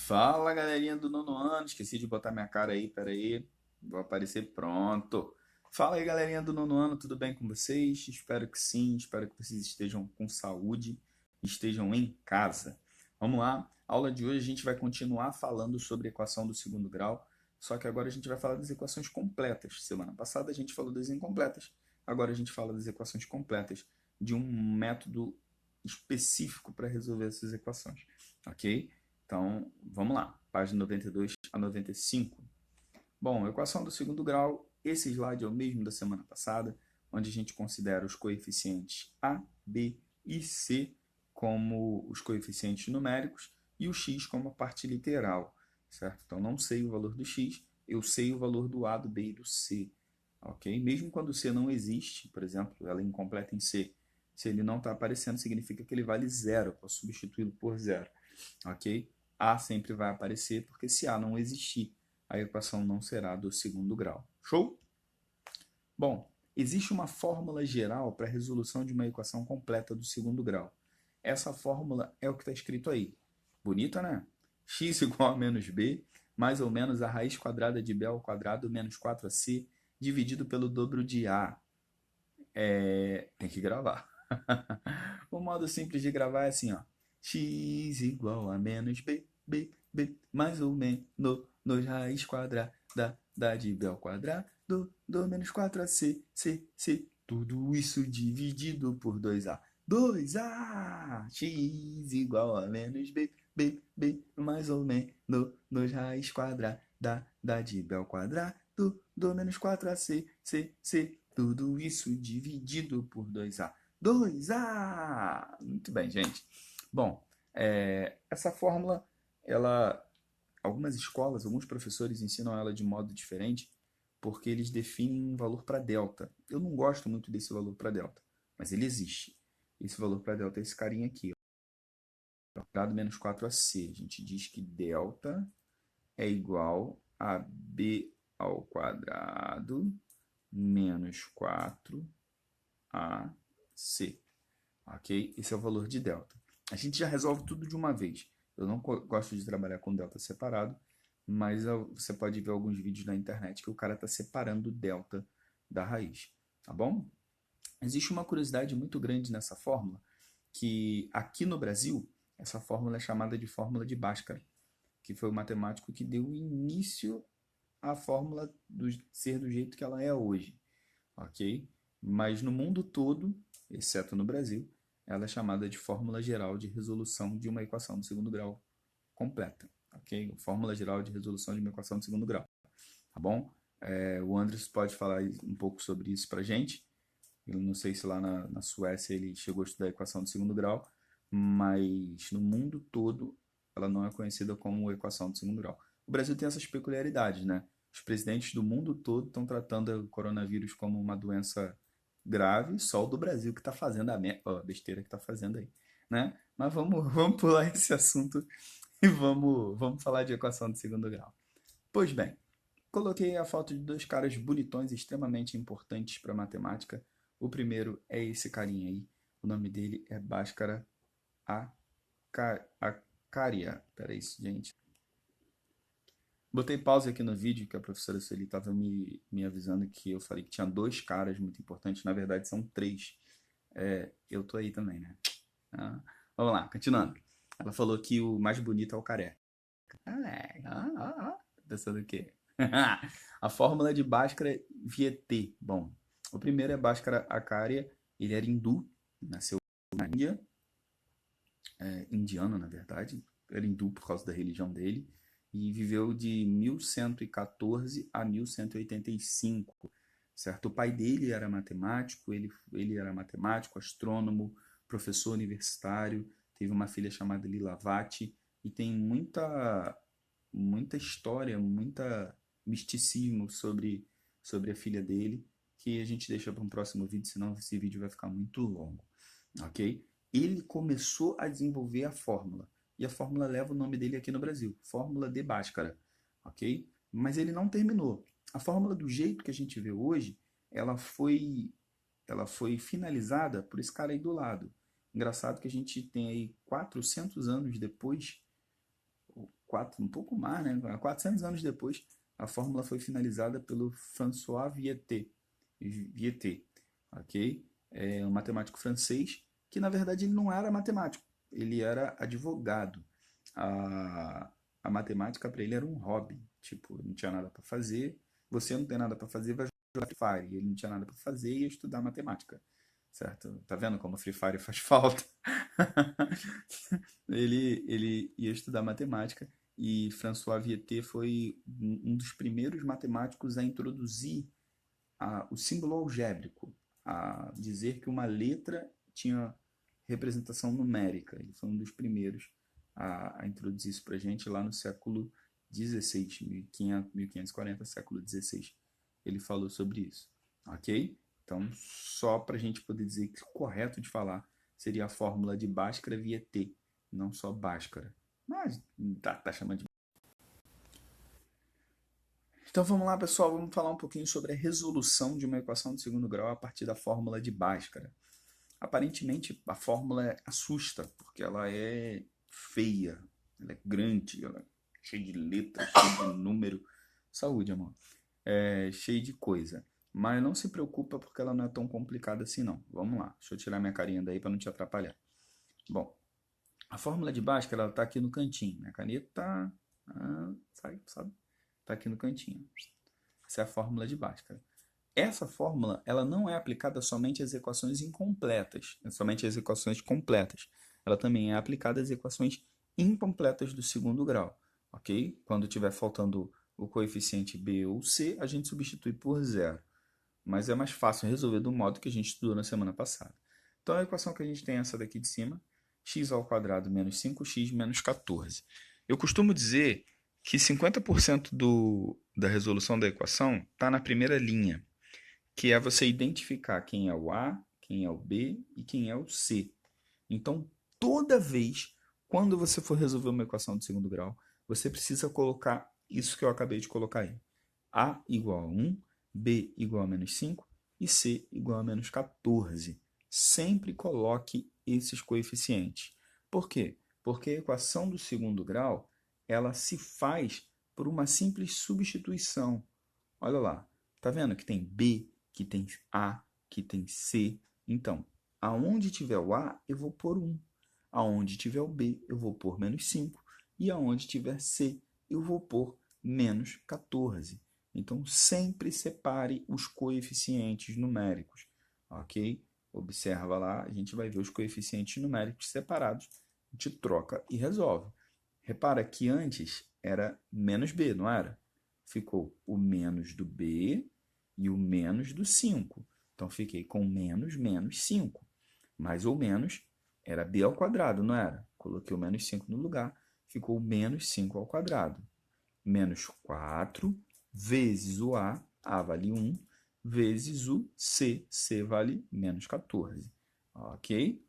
Fala, galerinha do nono ano. Esqueci de botar minha cara aí, pera aí. Vou aparecer pronto. Fala aí, galerinha do nono ano, tudo bem com vocês? Espero que sim, espero que vocês estejam com saúde, estejam em casa. Vamos lá, aula de hoje a gente vai continuar falando sobre equação do segundo grau, só que agora a gente vai falar das equações completas. Semana passada a gente falou das incompletas, agora a gente fala das equações completas, de um método específico para resolver essas equações, ok? Então, vamos lá, página 92 a 95. Bom, equação do segundo grau, esse slide é o mesmo da semana passada, onde a gente considera os coeficientes A, B e C como os coeficientes numéricos e o x como a parte literal, certo? Então, não sei o valor do x, eu sei o valor do A, do B e do C, ok? Mesmo quando o C não existe, por exemplo, ela é incompleta em C, se ele não está aparecendo, significa que ele vale zero, eu posso substituí-lo por zero, ok? A sempre vai aparecer, porque se A não existir, a equação não será do segundo grau. Show? Bom, existe uma fórmula geral para a resolução de uma equação completa do segundo grau. Essa fórmula é o que está escrito aí. Bonita, né? X igual a menos b, mais ou menos a raiz quadrada de b ao quadrado menos 4ac, dividido pelo dobro de a. Tem que gravar. O modo simples de gravar é assim, ó. X igual a menos b, mais ou menos, raiz quadrada de b ao quadrado, do menos 4ac, c, tudo isso dividido por 2a. 2a, x igual a menos b, mais ou menos, raiz quadrada de b ao quadrado, do menos 4ac, c, tudo isso dividido por 2a. 2A! Muito bem, gente. Bom, essa fórmula, algumas escolas, alguns professores ensinam ela de modo diferente, porque eles definem um valor para delta. Eu não gosto muito desse valor para delta, mas ele existe. Esse valor para delta é esse carinha aqui, ó, dado menos 4ac. A gente diz que delta é igual a b ao quadrado menos 4ac. Ok? Esse é o valor de delta. A gente já resolve tudo de uma vez. Eu não gosto de trabalhar com delta separado, mas você pode ver alguns vídeos na internet que o cara está separando o delta da raiz, tá bom? Existe uma curiosidade muito grande nessa fórmula, que aqui no Brasil, essa fórmula é chamada de fórmula de Bhaskara, que foi o matemático que deu início à fórmula ser do jeito que ela é hoje, ok? Mas no mundo todo, exceto no Brasil, ela é chamada de fórmula geral de resolução de uma equação do segundo grau completa, ok? Fórmula geral de resolução de uma equação do segundo grau, tá bom? O Andres pode falar um pouco sobre isso para gente. Eu não sei se lá na Suécia ele chegou a estudar a equação do segundo grau, mas no mundo todo ela não é conhecida como equação do segundo grau. O Brasil tem essas peculiaridades, né? Os presidentes do mundo todo estão tratando o coronavírus como uma doença grave, só o do Brasil que está fazendo a besteira que está fazendo aí, né? Mas vamos pular esse assunto e vamos falar de equação de segundo grau. Pois bem, coloquei a foto de dois caras bonitões extremamente importantes para matemática. O primeiro é esse carinha aí. O nome dele é Bhaskara Acharya. Peraí, gente. Botei pausa aqui no vídeo que a professora Sueli estava me avisando que eu falei que tinha dois caras muito importantes. Na verdade, são três. Eu tô aí também, né? Ah, vamos lá, continuando. Ela falou que o mais bonito é o careca. Tá pensando o quê? A fórmula de Bhaskara Viete. Bom, o primeiro é Bhaskara Acharya. Ele era hindu, nasceu na Índia, indiano, na verdade. Era hindu por causa da religião dele. E viveu de 1114 a 1185, certo? O pai dele era matemático, ele era matemático, astrônomo, professor universitário, teve uma filha chamada Lilavati, e tem muita história, muita misticismo sobre a filha dele, que a gente deixa para um próximo vídeo, senão esse vídeo vai ficar muito longo, ok? Ele começou a desenvolver a fórmula, e a fórmula leva o nome dele aqui no Brasil, fórmula de Bhaskara, ok? Mas ele não terminou. A fórmula do jeito que a gente vê hoje, ela foi finalizada por esse cara aí do lado. Engraçado que a gente tem aí 400 anos depois, um pouco mais, né? 400 anos depois, a fórmula foi finalizada pelo François Viète, ok? Um matemático francês que, na verdade, ele não era matemático, ele era advogado. A matemática para ele era um hobby, tipo, não tinha nada para fazer, você não tem nada para fazer, vai jogar Free Fire. Ele não tinha nada para fazer e ia estudar matemática, certo? Tá vendo como Free Fire faz falta? Ele ia estudar matemática e François Viète foi um dos primeiros matemáticos a introduzir o símbolo algébrico, a dizer que uma letra tinha representação numérica. Ele foi um dos primeiros a introduzir isso para a gente lá no século XVI, 1540, século XVI. Ele falou sobre isso, ok? Então, só para a gente poder dizer que o correto de falar seria a fórmula de Bhaskara-Viète, não só Bhaskara. Mas tá chamando de... Então vamos lá, pessoal, vamos falar um pouquinho sobre a resolução de uma equação de segundo grau a partir da fórmula de Bhaskara. Aparentemente, a fórmula assusta, porque ela é feia, ela é grande, ela é cheia de letras, cheia de número. Saúde, amor. Cheia de coisa. Mas não se preocupa porque ela não é tão complicada assim, não. Vamos lá, deixa eu tirar minha carinha daí para não te atrapalhar. Bom, a fórmula de Bhaskara, ela está aqui no cantinho. Minha caneta, sabe? Está aqui no cantinho. Essa é a fórmula de Bhaskara. Essa fórmula, ela não é aplicada somente às equações incompletas, somente às equações completas. Ela também é aplicada às equações incompletas do segundo grau, ok? Quando tiver faltando o coeficiente b ou c, a gente substitui por zero. Mas é mais fácil resolver do modo que a gente estudou na semana passada. Então a equação que a gente tem é essa daqui de cima, x ao quadrado menos 5x menos 14. Eu costumo dizer que 50% da resolução da equação está na primeira linha, que é você identificar quem é o A, quem é o B e quem é o C. Então, toda vez, quando você for resolver uma equação de segundo grau, você precisa colocar isso que eu acabei de colocar aí. A igual a 1, B igual a menos 5 e C igual a menos 14. Sempre coloque esses coeficientes. Por quê? Porque a equação do segundo grau, ela se faz por uma simples substituição. Olha lá, tá vendo que tem B, que tem A, que tem C? Então, aonde tiver o A, eu vou pôr 1. Aonde tiver o B, eu vou pôr menos 5. E aonde tiver C, eu vou pôr menos 14. Então, sempre separe os coeficientes numéricos, ok? Observa lá, a gente vai ver os coeficientes numéricos separados, a gente troca e resolve. Repara que antes era menos B, não era? Ficou o menos do B e o menos do 5. Então, fiquei com menos 5. Mais ou menos era B ao quadrado, não era? Coloquei o menos 5 no lugar, ficou menos 5 ao quadrado. Menos 4 vezes o A vale 1, vezes o C vale menos 14. Ok?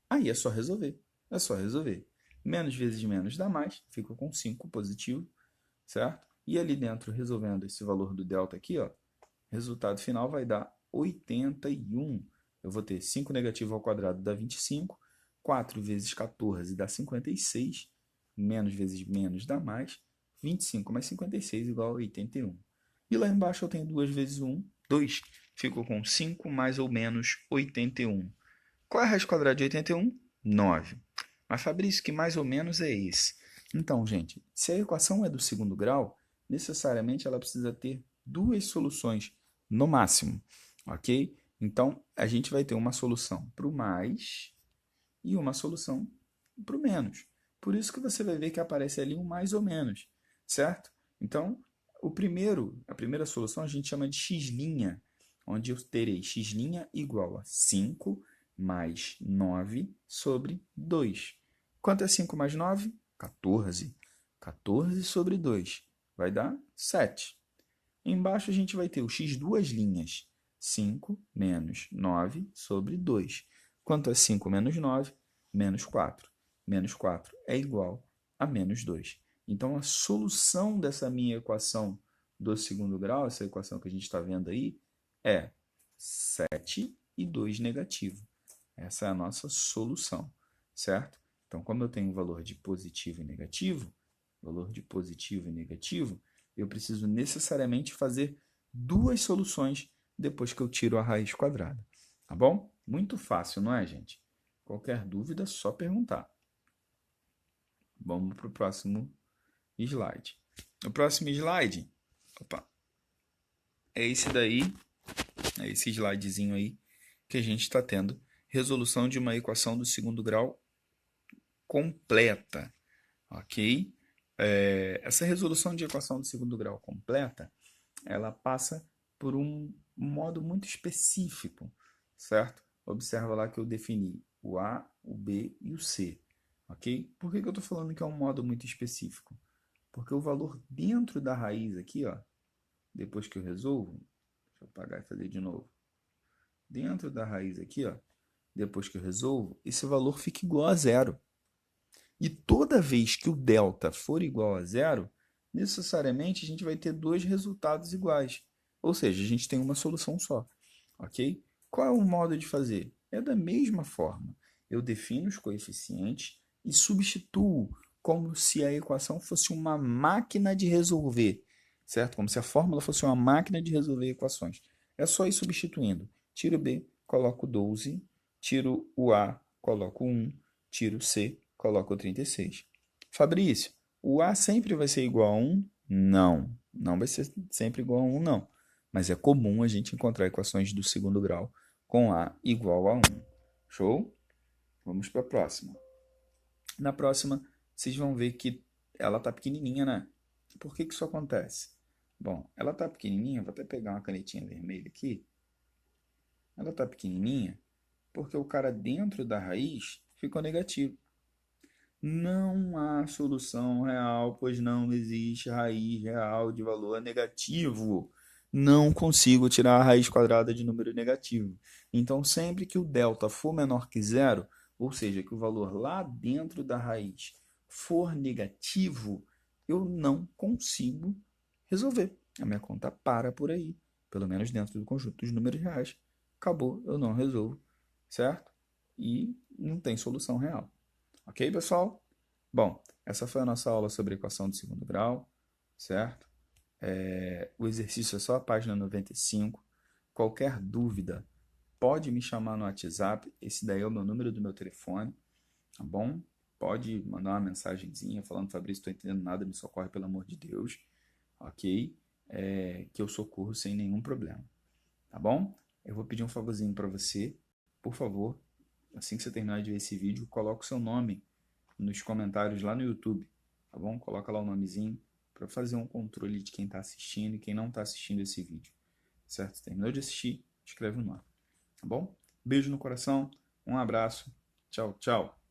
Aí é só resolver. É só resolver. Menos vezes menos dá mais, fica com 5 positivo, certo? E ali dentro, resolvendo esse valor do delta aqui, ó, resultado final vai dar 81. Eu vou ter 5 negativo ao quadrado dá 25, 4 vezes 14 dá 56, menos vezes menos dá mais, 25 mais 56 igual a 81. E lá embaixo eu tenho 2 vezes 1, 2. Ficou com 5 mais ou menos 81. Qual é a raiz quadrada de 81? 9. Mas, Fabrício, que mais ou menos é esse? Então, gente, se a equação é do segundo grau, necessariamente ela precisa ter duas soluções no máximo, ok? Então, a gente vai ter uma solução para o mais e uma solução para o menos. Por isso que você vai ver que aparece ali um mais ou menos, certo? Então, a primeira solução a gente chama de x', onde eu terei x' igual a 5 mais 9 sobre 2. Quanto é 5 mais 9? 14. 14 sobre 2 vai dar 7. Embaixo a gente vai ter o x duas linhas. 5 menos 9 sobre 2. Quanto é 5 menos 9? Menos 4. Menos 4 é igual a menos 2. Então, a solução dessa minha equação do segundo grau, essa equação que a gente está vendo aí, é 7 e 2 negativo. Essa é a nossa solução, certo? Então, como eu tenho um valor de positivo e negativo, eu preciso necessariamente fazer duas soluções depois que eu tiro a raiz quadrada. Tá bom? Muito fácil, não é, gente? Qualquer dúvida, só perguntar. Vamos para o próximo slide. O próximo slide, é esse daí, é esse slidezinho aí que a gente está tendo. Resolução de uma equação do segundo grau completa, ok? Essa resolução de equação do segundo grau completa, ela passa por um modo muito específico, certo? Observa lá que eu defini o A, o B e o C, ok? Por que eu estou falando que é um modo muito específico? Porque o valor dentro da raiz aqui, ó, depois que eu resolvo, deixa eu apagar e fazer de novo. Dentro da raiz aqui, ó, depois que eu resolvo, esse valor fica igual a zero. E toda vez que o delta for igual a zero, necessariamente a gente vai ter dois resultados iguais. Ou seja, a gente tem uma solução só. Ok? Qual é o modo de fazer? É da mesma forma. Eu defino os coeficientes e substituo como se a equação fosse uma máquina de resolver. Certo? Como se a fórmula fosse uma máquina de resolver equações. É só ir substituindo. Tiro B, coloco 12. Tiro o A, coloco 1. Tiro C, coloco 36. Fabrício, o A sempre vai ser igual a 1? Não, não vai ser sempre igual a 1, não. Mas é comum a gente encontrar equações do segundo grau com A igual a 1. Show? Vamos para a próxima. Na próxima, vocês vão ver que ela está pequenininha, né? Por que isso acontece? Bom, ela está pequenininha, vou até pegar uma canetinha vermelha aqui. Ela está pequenininha porque o cara dentro da raiz ficou negativo. Não há solução real, pois não existe raiz real de valor negativo. Não consigo tirar a raiz quadrada de número negativo. Então, sempre que o delta for menor que zero, ou seja, que o valor lá dentro da raiz for negativo, eu não consigo resolver. A minha conta para por aí, pelo menos dentro do conjunto dos números reais. Acabou, eu não resolvo, certo? E não tem solução real. Ok, pessoal? Bom, essa foi a nossa aula sobre equação de segundo grau, certo? O exercício é só a página 95. Qualquer dúvida, pode me chamar no WhatsApp. Esse daí é o meu número do meu telefone, tá bom? Pode mandar uma mensagenzinha falando, Fabrício, estou entendendo nada, me socorre pelo amor de Deus, ok? Que eu socorro sem nenhum problema, tá bom? Eu vou pedir um favorzinho para você, por favor, assim que você terminar de ver esse vídeo, coloque o seu nome nos comentários lá no YouTube, tá bom? Coloca lá o nomezinho para fazer um controle de quem está assistindo e quem não está assistindo esse vídeo, certo? Terminou de assistir, escreve o nome, tá bom? Beijo no coração, um abraço, tchau, tchau!